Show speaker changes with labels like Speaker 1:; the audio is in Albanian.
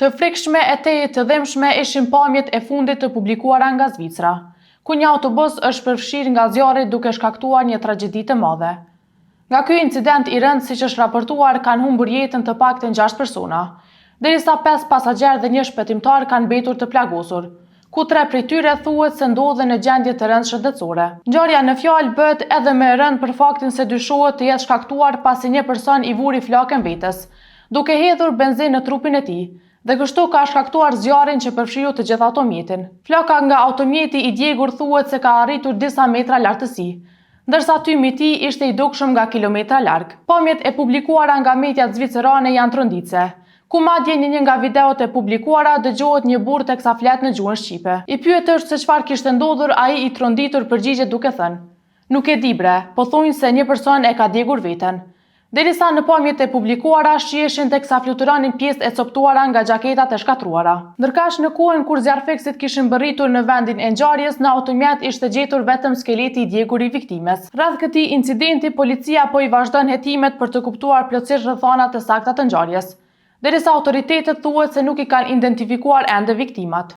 Speaker 1: Të frikshme e të dhëmshme ishin pamjet e fundit të publikuara nga Zvicra, ku një autobus është përfshirë nga zjarri duke shkaktuar një tragjedi të madhe. Nga ky incident i rënd, siç është raportuar, kanë humbur jetën të paktën 6 persona, derisa 5 pasagerë dhe një shpëtimtar kanë mbetur të plagosur, ku 3 prej tyre thuhet se ndodhen në gjendje të rëndë shëndetësore. Ngjarja në fjalë bëhet edhe më e rëndë për faktin se dyshohet të jetë shkaktuar pasi një person i vuri flakën vetes, duke hedhur benzinë në trupin e tij, dhe kështu ka shkaktuar zjarrin që përfshiu të gjithë automjetin. Flaka nga automjeti i djegur thuhet se ka arritur disa metra lartësi, ndërsa tymi i tij ishte i dukshëm nga kilometra larg. Pamjet e publikuara nga mediat zvicerane janë tronditse, ku madje në një nga videot e publikuara dëgjohet një burr teksa flet në gjuhën shqipe. I pyetër se çfarë kishte ndodhur, ai i tronditur përgjigjet duke thënë: "Nuk e di bre, po thonjë se një person e ka djegur veten." Derisa në pamjet e publikuara shiheshin teksa fluturonin pjesët e coptuara nga xhaketat e shkatruara. Ndërkaq në kohën kur zjarrfeksit kishin bërritur në vendin e ngjarjes, në automjet ishte gjetur vetëm skeleti i djegur i viktimes. Rreth këtij incidenti, policia po i vazhdon hetimet për të kuptuar plotësisht rrethanat e sakta të ngjarjes, derisa autoritetet thuhet se nuk i kanë identifikuar ende viktimat.